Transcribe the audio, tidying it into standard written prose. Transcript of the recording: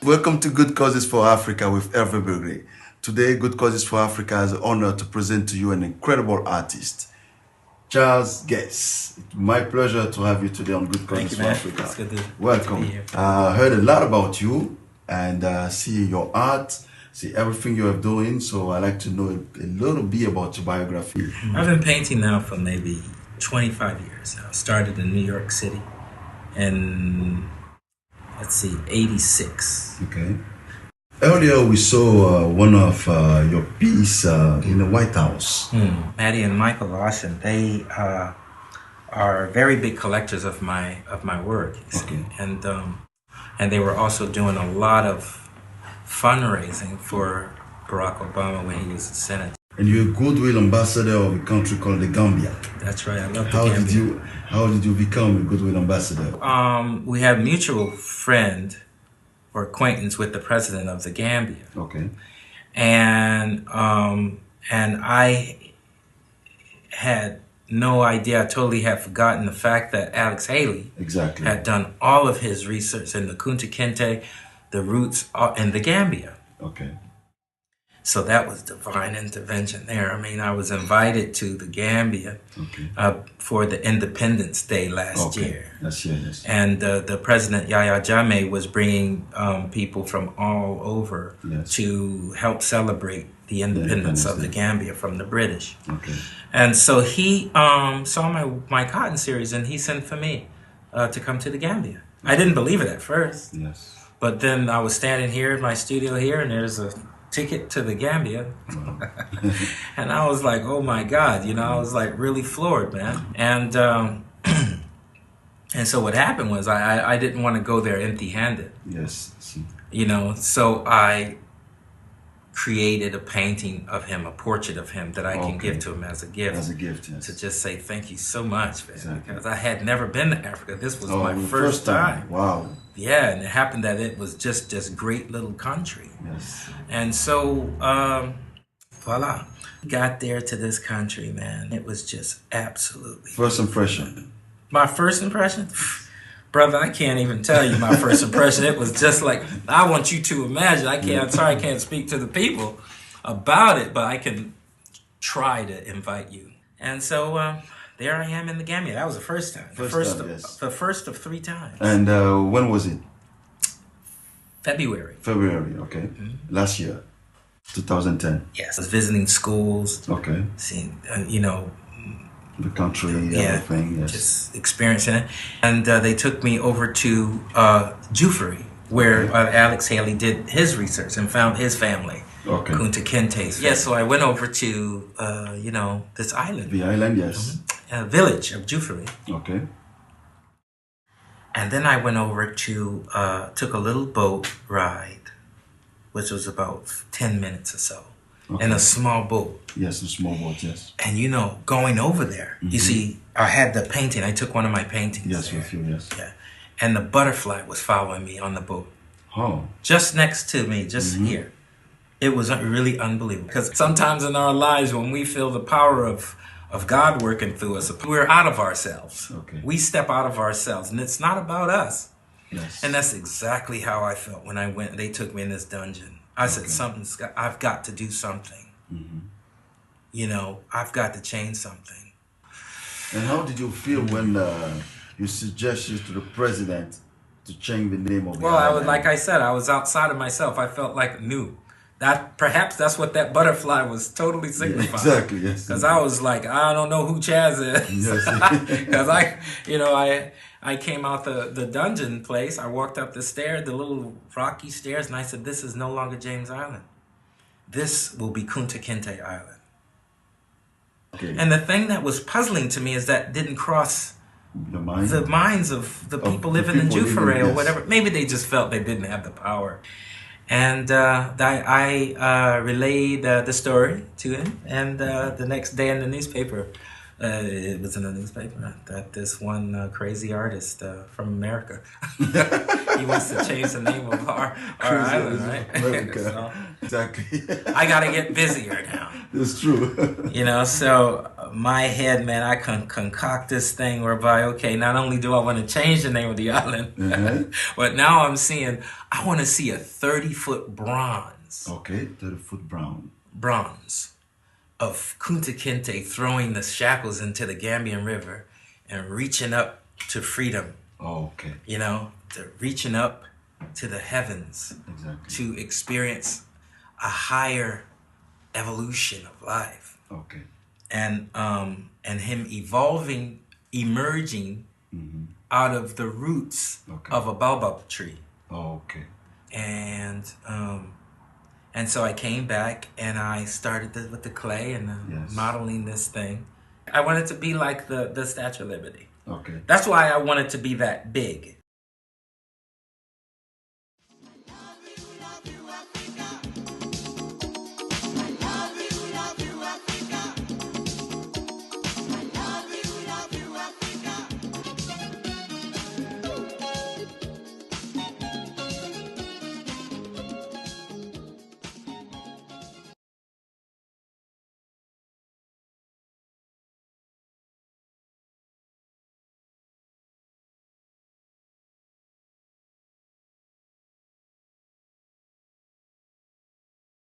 Welcome to Good Causes for Africa with everybody. Today, Good Causes for Africa has the honor to present to you an incredible artist, Chaz. It's my pleasure to have you today on Good Causes for Africa. It's good to, welcome. Good to be here. I heard a lot about you and see your art, see everything you are doing. So I'd like to know a little bit about your biography. I've been painting now for maybe 25 years now. Started in New York City in, let's see, 86. Okay. Earlier we saw one of your piece in the White House. Maddie and Michael Lawson, they are very big collectors of my work. Okay. And they were also doing a lot of fundraising for Barack Obama when he was in Senate. And you're a Goodwill ambassador of a country called the Gambia. That's right. I love the Gambia. How did you become a Goodwill ambassador? We have a mutual friend or acquaintance with the president of the Gambia. Okay. And I had no idea. I totally had forgotten the fact that Alex Haley had done all of his research in the Kinteh, the roots in the Gambia. Okay. So that was divine intervention there. I mean, I was invited to the Gambia for the Independence Day last year. Yes. And the president, Yahya Jammeh, was bringing people from all over to help celebrate the independence of the Gambia from the British. Okay. And so he saw my cotton series and he sent for me to come to the Gambia. I didn't believe it at first. Yes. But then I was standing here in my studio here and there's a ticket to the Gambia. And I was like, oh my God, you know, I was like really floored, man. And and so what happened was I didn't want to go there empty-handed. Yes. You know, so I created a painting of him, a portrait of him that I can give to him as a gift. As a gift, yes. To just say thank you so much, man. Exactly. Because I had never been to Africa. This was my first time. Wow. Yeah, and it happened that it was just this great little country. Yes. And so, voila. Got there to this country, man. It was just absolutely... First impression. My first impression? Brother, I can't even tell you my first impression. It was just like, I want you to imagine. I'm sorry I can't speak to the people about it, but I can try to invite you. And so, there I am in the Gambia. That was the first time. The first of 3 times. And when was it? February, okay. Last year, 2010. Yes. I was visiting schools. Okay. Seeing, you know, the country, everything, yes. Just experiencing it. And they took me over to Juffuri, where Alex Haley did his research and found his family. Okay. Kinteh. Yes, so I went over to, you know, this island. The island, yes. Village of Juffuri. Okay. And then I went over to, took a little boat ride, which was about 10 minutes or so. Okay. In a small boat. Yes, a small boat, yes. And you know, going over there, you see, I had the painting. I took one of my paintings. Yes, there. with you, yes. Yeah. And the butterfly was following me on the boat. Oh. Just next to me, just here. It was really unbelievable. Because sometimes in our lives, when we feel the power of God working through us, we're out of ourselves. Okay. We step out of ourselves, and it's not about us. Yes. And that's exactly how I felt when I went. They took me in this dungeon. I said, I've got to do something. You know, I've got to change something. And how did you feel when you suggested to the president to change the name of the island? I was, like I said, I was outside of myself. I felt like new. Perhaps that's what that butterfly was totally signifying. Exactly, yes. Because I was like, I don't know who Chaz is. Because I came out the dungeon place. I walked up the stairs, the little rocky stairs, and I said, this is no longer James Island. This will be Kinteh Island. Okay. And the thing that was puzzling to me is that didn't cross the minds of the people living in Juffuri or whatever. Maybe they just felt they didn't have the power. And I relayed the story to him, and the next day in the newspaper, it was in the newspaper that this one crazy artist from America, he wants to change the name of our island, right? So, exactly. I got to get busier now. It's true. You know, so my head, man, I can concoct this thing whereby, okay, not only do I want to change the name of the island, but now I'm seeing, I want to see a 30-foot bronze. Okay, 30-foot bronze of Kunta Kinte throwing the shackles into the Gambian River and reaching up to freedom. Oh, okay. You know, reaching up to the heavens. Exactly. To experience a higher evolution of life. Okay. And him emerging out of the roots of a baobab tree. Oh, okay. And so I came back and I started with the clay and modeling this thing. I wanted to be like the Statue of Liberty. Okay. That's why I wanted to be that big.